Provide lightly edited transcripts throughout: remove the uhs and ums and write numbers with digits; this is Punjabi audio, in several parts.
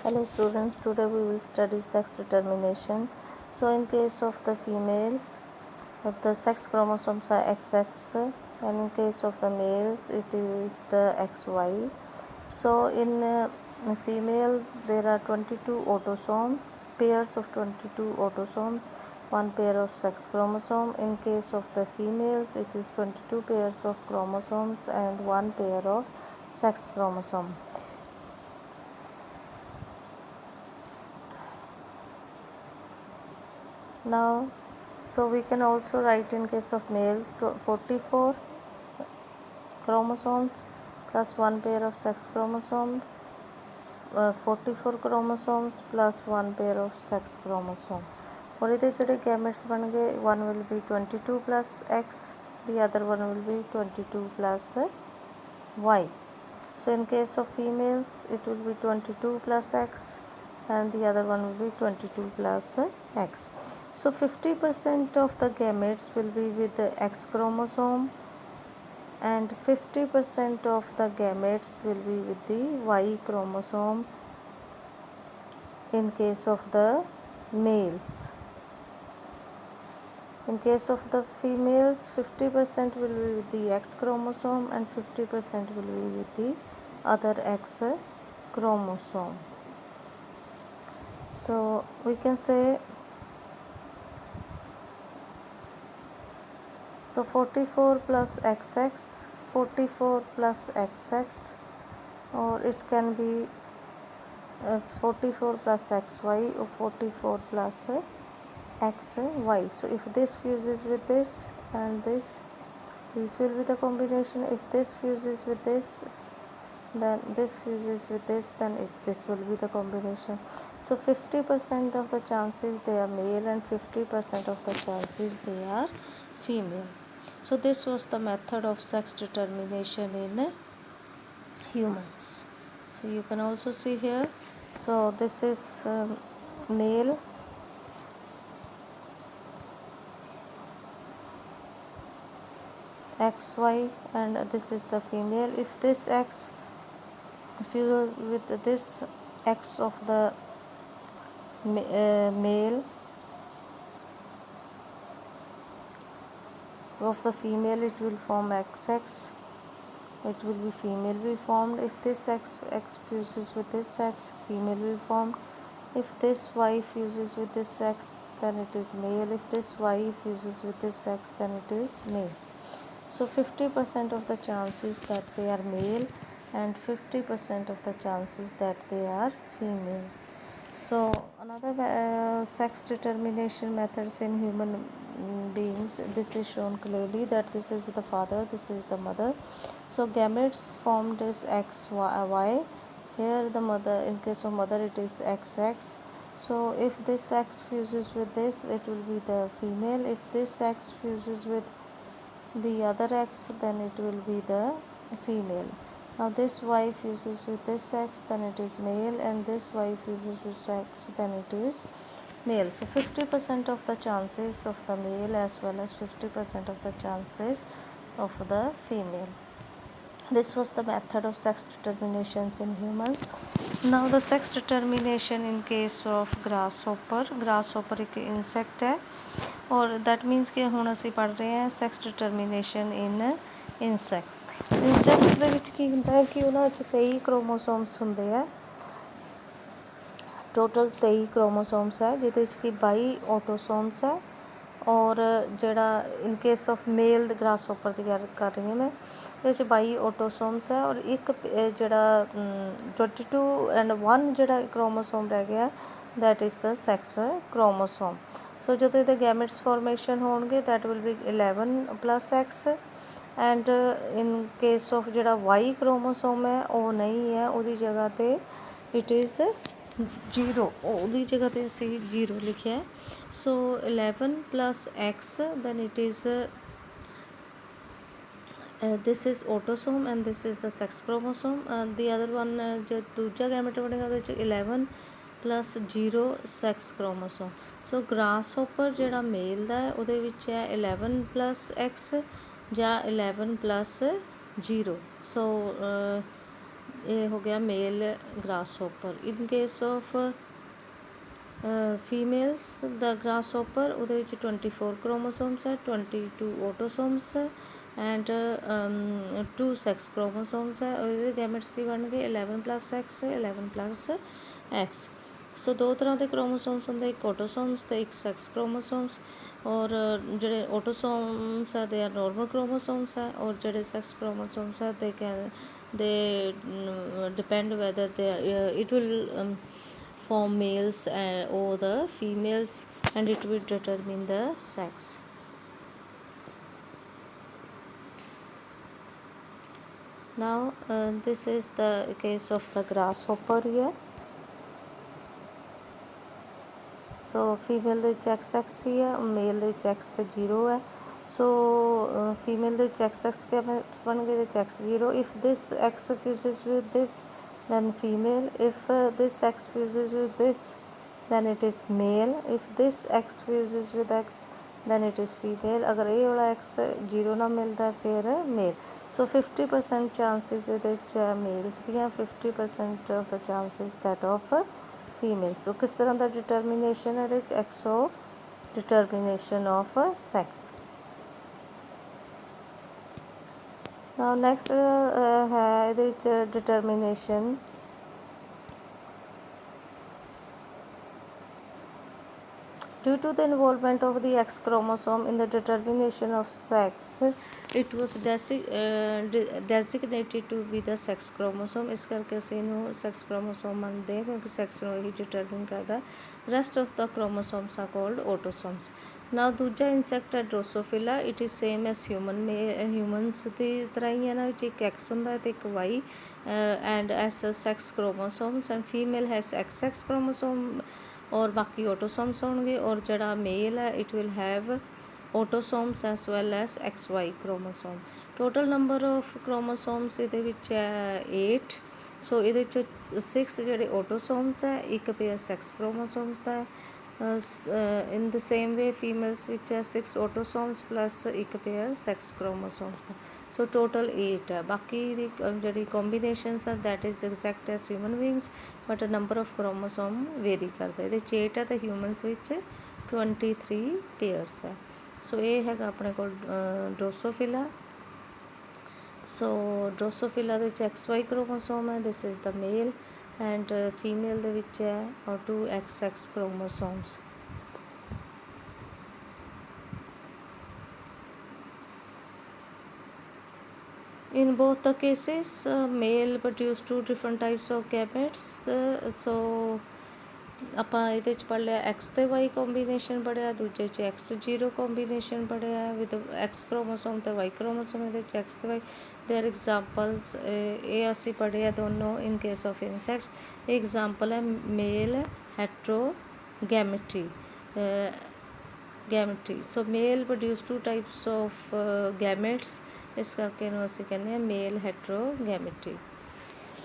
Hello students, today we will study sex determination. So in case of the females, the sex chromosomes are XX, and in case of the males it is the XY. So in female there are 22 autosomes, pairs of 22 autosomes, one pair of sex chromosome. In case of the females it is 22 pairs of chromosomes and one pair of sex chromosome. Now, so we can also write in case of male 44 chromosomes plus one pair of sex chromosome, 44 chromosomes plus one pair of sex chromosome. और इधर जोड़े gametes बन गए, one will be 22 plus X, the other one will be 22 plus Y. So in case of females it will be 22 plus X and the other one will be 22 plus X. So 50% of the gametes will be with the X chromosome and 50% of the gametes will be with the Y chromosome in case of the males. In case of the females, 50% will be with the X chromosome and 50% will be with the other X chromosome. So we can say, so 44 plus XX, 44 plus XX, or it can be 44 plus XY or 44 plus XY. So if this fuses with this and this will be the combination. If this fuses with this, then this fuses with this, then this will be the combination. So 50% of the chances they are male and 50% of the chances they are female. So this was the method of sex determination in humans. So you can also see here, so this is male, XY, and this is the female. If this X fuses with this X of the male, of the female it will form XX, it will be female will formed. If this X fuses with this X, female will formed. If this Y fuses with this X, then it is male. If this Y fuses with this X, then it is male. So 50% of the chances that they are male and 50% of the chances that they are female. So another sex determination methods in human beings, this is shown clearly that this is the father, this is the mother. So gametes formed is XY. Here the mother, in case of mother it is XX. So if this X fuses with this, it will be the female. If this X fuses with the other X, then it will be the female. Now this Y fuses with this X, then it is male, and this Y fuses with X, then it is male. So 50% of the chances of the male as well as 50% of the chances of the female. This was the method of sex determinations in humans. Now the sex determination in case of grasshopper. Grasshopper एक insect है, और that means कि ਹੁਣ ਅਸੀਂ ਪੜ੍ਹ ਰਹੇ ਹਾਂ sex determination in insect. Insects ਦੇ ਵਿੱਚ ਕੀ ਹੁੰਦਾ ਹੈ ਕਿ ਉਹਨਾਂ ਵਿੱਚ 23 chromosomes ਹੁੰਦੇ ਆ, टोटल 23 क्रोमोसोम्स है जिहदे कि 22 ऑटोसोम्स है, और जिहड़ा इन केस ऑफ मेल ग्रासहोपर की गल कर रही हूँ मैं, ये 22 ऑटोसोम्स है और एक जिहड़ा 22 एंड 1 जिहड़ा क्रोमोसोम रह गया that is the sex chromosome. So जो ये गैमेट्स फॉर्मेशन होणगे that will be 11 plus X, and in case of जिहड़ा वाई क्रोमोसोम है वो नहीं है, उसकी जगह पर इट इज़ 0, ਉਹਦੀ ਜਗ੍ਹਾ 'ਤੇ ਅਸੀਂ 0 ਲਿਖਿਆ ਹੈ. So 11 plus X then it is this is autosome and this is the sex chromosome. The other one ਜੋ ਦੂਜਾ ਗੈਮੇਟ ਬਣੇਗਾ ਉਹਦੇ 'ਚ 11 plus 0 sex chromosome. So grasshopper ਜਿਹੜਾ ਮੇਲ ਦਾ ਉਹਦੇ ਵਿੱਚ ਹੈ 11 ਪਲਸ ਐਕਸ ਜਾਂ 11 ਪਲਸ 0. ਸੋ ਇਹ ਹੋ ਗਿਆ ਮੇਲ ਗ੍ਰਾਸਹੋਪਰ। ਇਨ ਕੇਸ ਆਫ ਫੀਮੇਲਸ ਦਾ ਗ੍ਰਾਸਹੋਪਰ, ਉਹਦੇ ਵਿੱਚ 24 ਕ੍ਰੋਮੋਸੋਮਸ ਹੈ, 22 ਆਟੋਸੋਮਸ ਐਂਡ 2 ਸੈਕਸ ਕ੍ਰੋਮੋਸੋਮਸ ਹੈ। ਉਹਦੇ ਗੈਮੇਟਸ ਕੀ ਬਣਨਗੇ 11+X 11+X। ਸੋ ਦੋ ਤਰ੍ਹਾਂ ਦੇ ਕ੍ਰੋਮੋਸੋਮਸ ਹੁੰਦੇ, ਇੱਕ ਆਟੋਸੋਮਸ ਅਤੇ ਇੱਕ ਸੈਕਸ ਕ੍ਰੋਮੋਸੋਮਸ। ਔਰ ਜਿਹੜੇ ਆਟੋਸੋਮਸ ਹੈ ਦੇ ਆਰ ਨੋਰਮਲ ਕ੍ਰੋਮੋਸੋਮਸ ਹੈ, ਔਰ ਜਿਹੜੇ ਸੈਕਸ ਕ੍ਰੋਮੋਸੋਮਸ ਹੈ ਦੇ depend whether it will form males or the females, and it will determine the sex. Now this is the case of the grasshopper here. So female ਦੇ ਵਿੱਚ XX ਹੀ ਹੈ, ਮੇਲ ਦੇ ਵਿੱਚ X ਤੇ 0 ਹੈ। ਸੋ ਫੀਮੇਲ ਦੇ ਵਿੱਚ XX ਗੈਮੇਟਸ ਬਣ ਗਏ, ਇਹਦੇ ਵਿੱਚ X 0। If this X fuses with this then female, if this X fuses with this then it is male, if this X fuses with X then it is female। ਅਗਰ ਇਹ ਵਾਲਾ X 0 ਨਾਲ ਮਿਲਦਾ ਫਿਰ ਮੇਲ। ਸੋ 50% ਚਾਂਸਿਸ ਇਹਦੇ ਵਿੱਚ ਮੇਲਸ ਦੀਆਂ, 50% of the chances that of female. So ਕਿਸ ਤਰ੍ਹਾਂ ਦਾ ਡਿਟਰਮੀਨੇਸ਼ਨ ਹੈ ਇਹਦੇ ਵਿੱਚ, XO determination of sex. Now next ਹੈ ਇਹਦੇ ਵਿੱਚ determination due to the involvement of the X chromosome in the determination of sex, it was designated to be the sex chromosome। ਇਸ ਕਰਕੇ ਅਸੀਂ ਇਹਨੂੰ ਸੈਕਸ ਕ੍ਰੋਮੋਸੋਮ ਮੰਨਦੇ ਹਾਂ ਕਿਉਂਕਿ ਸੈਕਸ ਨੂੰ ਇਹੀ ਡਿਟਰਮਿਨ ਕਰਦਾ। Rest of the chromosomes are called autosomes. ਨਾ ਦੂਜਾ ਇਨਸੈਕਟ ਹੈ Drosophila. It is same as humans ਦੀ ਤਰ੍ਹਾਂ ਹੀ ਇਹਨਾਂ ਵਿੱਚ ਇੱਕ X ਹੁੰਦਾ ਅਤੇ ਇੱਕ Y and as sex chromosomes, and female has XX chromosome ਔਰ ਬਾਕੀ ਆਟੋਸੋਮਸ ਹੋਣਗੇ। ਔਰ ਜਿਹੜਾ ਮੇਲ ਹੈ it will have autosomes as well as XY chromosome. Total number of chromosomes ਇਹਦੇ ਵਿੱਚ ਹੈ 8। ਸੋ ਇਹਦੇ 'ਚੋਂ 6 ਜਿਹੜੇ ਆਟੋਸੋਮਸ ਹੈ, ਇੱਕ ਪੇਅਰ ਸੈਕਸ ਕ੍ਰੋਮੋਸੋਮਸ ਦਾ ਹੈ। ਇਨ ਦ ਸੇਮ ਵੇ ਫੀਮੇਲਸ ਵਿੱਚ ਹੈ 6 ਆਟੋਸੋਮਸ ਪਲੱਸ ਇੱਕ ਪੇਅਰ ਸੈਕਸ ਕ੍ਰੋਮੋਸੋਮਸ ਦਾ। ਸੋ ਟੋਟਲ 8 ਹੈ। ਬਾਕੀ ਦੀ ਜਿਹੜੀ ਕੋਂਬੀਨੇਸ਼ਨਸ ਹੈ that is exact as human beings, but number of chromosome vary ਕਰਦਾ। ਇਹਦੇ 'ਚ 8 ਹੈ ਅਤੇ ਹਿਊਮਨਸ ਵਿੱਚ 23 ਪੇਅਰਸ ਹੈ। ਸੋ ਇਹ ਹੈਗਾ ਆਪਣੇ ਕੋਲ ਡਰੋਸੋਫਿਲਾ। ਸੋ ਡਰੋਸੋਫਿਲਾ ਦੇ ਵਿੱਚ XY ਕ੍ਰੋਮੋਸੋਮ ਹੈ, this is the male, and female ਦੇ ਵਿੱਚ ਹੈ 2 XX chromosomes. In both the cases, male produce 2 different types of gametes। So ਆਪਾਂ ਇਹਦੇ 'ਚ ਪੜ੍ਹ ਲਿਆ X ਅਤੇ Y ਕੋਂਬੀਨੇਸ਼ਨ ਪੜ੍ਹਿਆ, ਦੂਜੇ 'ਚ X0 ਕੋਂਬੀਨੇਸ਼ਨ ਪੜ੍ਹਿਆ ਵਿਦ X ਕ੍ਰੋਮੋਸੋਮ ਅਤੇ Y ਕ੍ਰੋਮੋਸੋਮ। ਇਹਦੇ 'ਚ X ਅਤੇ Y ਦੇ ਆਰ ਐਗਜ਼ਾਮਪਲਸ। ਇਹ ਅਸੀਂ ਪੜ੍ਹੇ ਆ ਦੋਨੋਂ ਇਨ ਕੇਸ ਆਫ ਇਨਸੈਕਟਸ। ਇਹ ਐਗਜ਼ਾਮਪਲ ਹੈ ਮੇਲ ਹੈਟਰੋਗੈਮਿਟੀ। ਸੋ ਮੇਲ ਪ੍ਰੋਡਿਊਸ 2 ਟਾਈਪਸ ਆਫ ਗੈਮੇਟਸ, ਇਸ ਕਰਕੇ ਇਹਨੂੰ ਅਸੀਂ ਕਹਿੰਦੇ ਹਾਂ ਮੇਲ ਹੈਟਰੋਗੈਮਿਟੀ।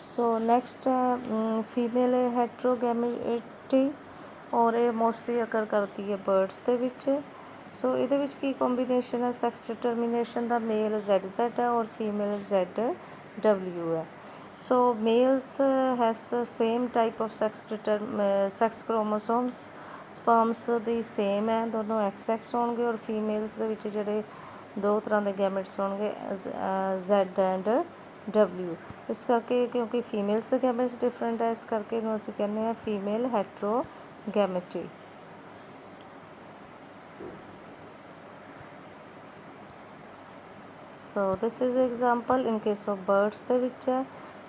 ਸੋ ਨੈਕਸਟ ਫੀਮੇਲ ਹੈਟਰੋਗੈਮਿਟੀ, ਔਰ ਇਹ ਮੋਸਟਲੀ ਅਕਰ ਕਰਦੀ ਹੈ ਬਰਡਸ ਦੇ ਵਿੱਚ। ਸੋ ਇਹਦੇ ਵਿੱਚ ਕੀ ਕੋਂਬੀਨੇਸ਼ਨ ਹੈ ਸੈਕਸ ਡਿਟਰਮੀਨੇਸ਼ਨ ਦਾ, ਮੇਲ ZZ ਹੈ ਔਰ ਫੀਮੇਲ ZW ਹੈ। So males has same type of sex chromosomes, sperms ਦੀ ਸੇਮ ਹੈ, ਦੋਨੋਂ XX ਹੋਣਗੇ। ਔਰ ਫੀਮੇਲਸ ਦੇ ਵਿੱਚ ਜਿਹੜੇ ਦੋ ਤਰ੍ਹਾਂ ਦੇ ਗੈਮੇਟਸ ਹੋਣਗੇ Z ਐਂਡ W। ਇਸ ਕਰਕੇ ਕਿਉਂਕਿ ਫੀਮੇਲਸ ਦੇ ਗੈਮੇਟਸ ਡਿਫਰੈਂਟ ਹੈ, ਇਸ ਕਰਕੇ ਇਹਨੂੰ ਅਸੀਂ ਕਹਿੰਦੇ ਹਾਂ female heterogamety. So this is example in case of birds ਦੇ ਵਿੱਚ ਹੈ।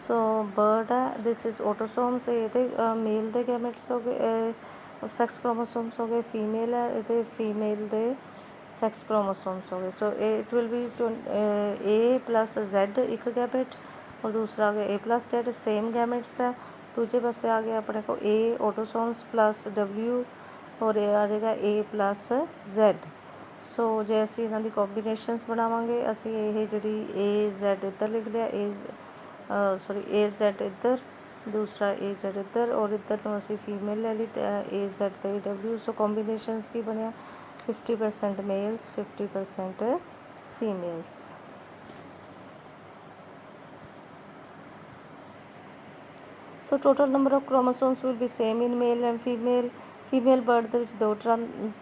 ਸੋ ਬਰਡ ਹੈ, ਦਿਸ ਇਜ਼ ਆਟੋਸੋਮਸ, ਇਹਦੇ ਮੇਲ ਦੇ ਗੈਮੇਟਸ ਹੋ ਗਏ, ਸੈਕਸ ਕ੍ਰੋਮੋਸੋਮਸ ਹੋ ਗਏ। ਫੀਮੇਲ ਹੈ, ਇਹਦੇ ਫੀਮੇਲ ਦੇ ਸੈਕਸ ਕ੍ਰੋਮੋਸੋਮਸ ਹੋ ਗਏ। So it will be A+Z ਇੱਕ ਗੈਮੇਟ, ਔਰ ਦੂਸਰਾ ਆ ਗਿਆ A+Z, ਸੇਮ ਗੈਮੇਟਸ ਹੈ। ਦੂਜੇ ਪਾਸੇ ਆ ਗਿਆ ਆਪਣੇ ਕੋਲ A ਆਟੋਸੋਮਸ ਪਲੱਸ W, ਔਰ ਇਹ ਆ ਜਾਏਗਾ A+Z। ਸੋ ਜੇ ਅਸੀਂ ਇਹਨਾਂ ਦੀ ਕੋਂਬੀਨੇਸ਼ਨਸ ਬਣਾਵਾਂਗੇ, ਅਸੀਂ ਇਹ ਜਿਹੜੀ AZ ਇੱਧਰ ਲਿਖ ਲਿਆ, AZ ਇੱਧਰ, ਦੂਸਰਾ AZ ਇੱਧਰ, ਔਰ ਇੱਧਰ ਨੂੰ ਅਸੀਂ ਫੀਮੇਲ ਲੈ ਲਈ AZ ਅਤੇ W। ਸੋ ਕੋਂਬੀਨੇਸ਼ਨਸ ਕੀ ਬਣਿਆ 50% males 50% females. So total number of chromosomes will be same in male and female. Female bird ਦੇ ਵਿੱਚ ਦੋ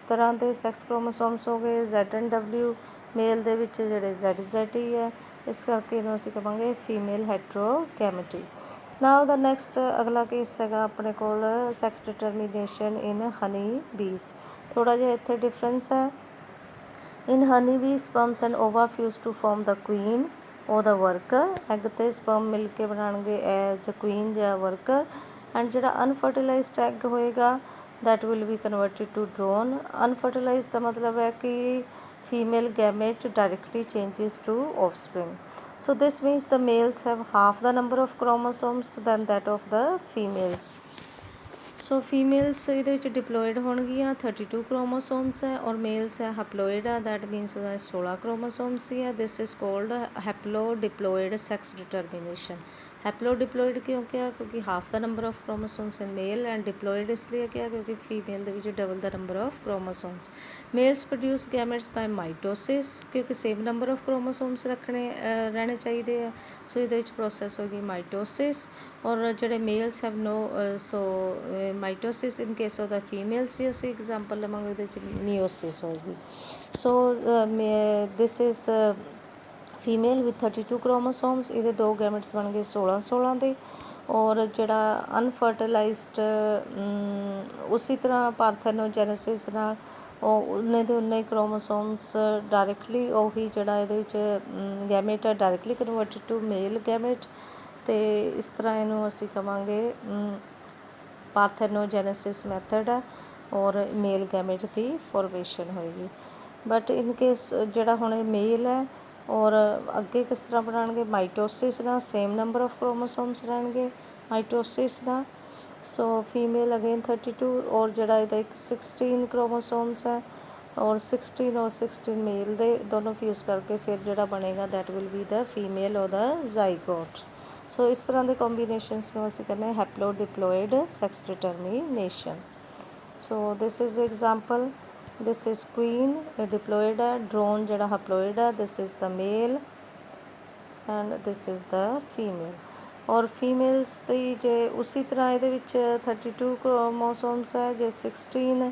ਤਰ੍ਹਾਂ ਦੇ ਸੈਕਸ ਕ੍ਰੋਮੋਸੋਮਸ ਹੋ ਗਏ, Z ਐਂਡ W। ਮੇਲ ਦੇ ਵਿੱਚ ਜਿਹੜੇ ZZ ਹੀ ਹੈ, ਇਸ ਕਰਕੇ ਇਹਨੂੰ ਅਸੀਂ ਕਹਾਂਗੇ ਫੀਮੇਲ ਹੈਟਰੋਗੈਮਿਟੀ। ਨਾਓ ਦਾ ਨੈਕਸਟ ਅਗਲਾ ਕੇਸ ਹੈਗਾ ਆਪਣੇ ਕੋਲ ਸੈਕਸ ਡਿਟਰਮੀਨੇਸ਼ਨ ਇਨ ਹਨੀ ਬੀਜ਼। ਥੋੜ੍ਹਾ ਜਿਹਾ ਇੱਥੇ ਡਿਫਰੈਂਸ ਹੈ। In honey bee sperms and ova fuse to form the queen or the worker। Egg ਅਤੇ ਸਪਰਮ ਮਿਲ ਕੇ ਬਣਾਉਣਗੇ ਜਾਂ ਕੁਈਨ ਜਾਂ ਵਰਕਰ। ਐਂਡ ਜਿਹੜਾ ਅਨਫਰਟੀਲਾਈਜ਼ਡ ਐਗ ਹੋਏਗਾ that will be converted to drone। unfertilized ਦਾ ਮਤਲਬ ਹੈ ਕਿ female gamete directly changes to offspring। So this means the males have half the number of chromosomes than that of the females। So females ਇਹਦੇ ਵਿੱਚ ਡਿਪਲੋਇਡ ਹੋਣਗੀਆਂ 32 ਕ੍ਰੋਮੋਸੋਮਸ ਹੈ, ਔਰ ਮੇਲਸ ਹੈ ਹੈਪਲੋਇਡ ਆ, ਦੈਟ ਮੀਨਸ ਉਹਦਾ 16 ਕ੍ਰੋਮੋਸੋਮਸ ਹੀ ਹੈ। This is called haplo diploid sex determination. Haplo diploid ਕਿਉਂ ਕਿਹਾ? ਕਿਉਂਕਿ half the number of chromosomes in male, and diploid ਇਸ ਲਈ ਕਿਹਾ ਕਿਉਂਕਿ ਫੀਮੇਲ ਦੇ ਵਿੱਚ double the number of chromosomes. Males produce gametes by mitosis, ਕਿਉਂਕਿ ਸੇਮ ਨੰਬਰ ਆਫ ਕ੍ਰੋਮੋਸੋਮਸ ਰਹਿਣੇ ਚਾਹੀਦੇ ਆ, ਸੋ ਇਹਦੇ ਵਿੱਚ ਪ੍ਰੋਸੈਸ ਹੋ ਗਈ ਮਾਈਟੋਸਿਸ। ਔਰ ਜਿਹੜੇ males have no so mitosis in case of the females ਦੀ ਅਸੀਂ ਐਗਜ਼ਾਮਪਲ ਲਵਾਂਗੇ ਉਹਦੇ ਵਿੱਚ ਮੀਓਸਿਸ ਹੋਏਗੀ। So this is female with 32 chromosomes. ਇਹਦੇ ਦੋ ਗੈਮੇਟਸ ਬਣ ਗਏ 16 ਦੇ। ਔਰ ਜਿਹੜਾ ਅਨਫਰਟੀਲਾਈਜ਼ਡ ਉਸੀ ਤਰ੍ਹਾਂ ਪਾਰਥੈਨੋਜੈਨੇਸਿਸ ਨਾਲ ਉਹ ਉਨੇ ਦੇ ਉਨੇ ਕ੍ਰੋਮੋਸੋਮਸ ਡਾਇਰੈਕਟਲੀ ਉਹੀ ਜਿਹੜਾ ਇਹਦੇ ਵਿੱਚ ਗੈਮੇਟ ਹੈ ਡਾਇਰੈਕਟਲੀ ਕਨਵਰਟਡ ਟੂ ਮੇਲ ਗੈਮੇਟ। ਅਤੇ ਇਸ ਤਰ੍ਹਾਂ ਇਹਨੂੰ ਅਸੀਂ ਕਹਾਂਗੇ ਪਾਰਥੈਨੋਜੈਨੇਸਿਸ ਮੈਥਡ ਹੈ, ਔਰ ਮੇਲ ਗੈਮੇਟ ਦੀ ਫੋਰਮੇਸ਼ਨ ਹੋਏਗੀ। ਬਟ ਇਨ ਕੇਸ ਜਿਹੜਾ ਹੁਣ ਇਹ ਮੇਲ ਹੈ, ਔਰ ਅੱਗੇ ਕਿਸ ਤਰ੍ਹਾਂ ਬਣਾਉਣਗੇ? ਮਾਈਟੋਸਿਸ ਨਾਲ, ਸੇਮ ਨੰਬਰ ਆਫ ਕ੍ਰੋਮੋਸੋਮਸ ਰਹਿਣਗੇ ਮਾਈਟੋਸਿਸ ਨਾਲ। ਸੋ ਫੀਮੇਲ ਅਗੇਨ 32, ਔਰ ਜਿਹੜਾ ਇਹਦਾ ਇੱਕ 16 ਕ੍ਰੋਮੋਸੋਮਸ ਹੈ, ਔਰ 16 ਔਰ 16 ਮੇਲ ਦੇ ਦੋਨੋਂ ਫਿਊਜ਼ ਕਰਕੇ ਫਿਰ ਜਿਹੜਾ ਬਣੇਗਾ that will be the female ਔਰ ਦਾ ਜ਼ਾਈਗੋਟ। ਸੋ ਇਸ ਤਰ੍ਹਾਂ ਦੇ ਕੰਬੀਨੇਸ਼ਨਸ ਨੂੰ ਅਸੀਂ ਕਹਿੰਦੇ ਹਾਂ haplo diploid sex determination. So this is example. This is queen, ਇਹ ਡਿਪਲੋਇਡ ਹੈ। ਡਰੋਨ ਜਿਹੜਾ ਹੈਪਲੋਇਡ ਹੈ। This is the male and this is the female. ਔਰ ਫੀਮੇਲਸ ਦੀ ਜੇ ਉਸੀ ਤਰ੍ਹਾਂ ਇਹਦੇ ਵਿੱਚ 32 ਕ੍ਰੋਮੋਸੋਮਸ ਹੈ, ਜੇ 16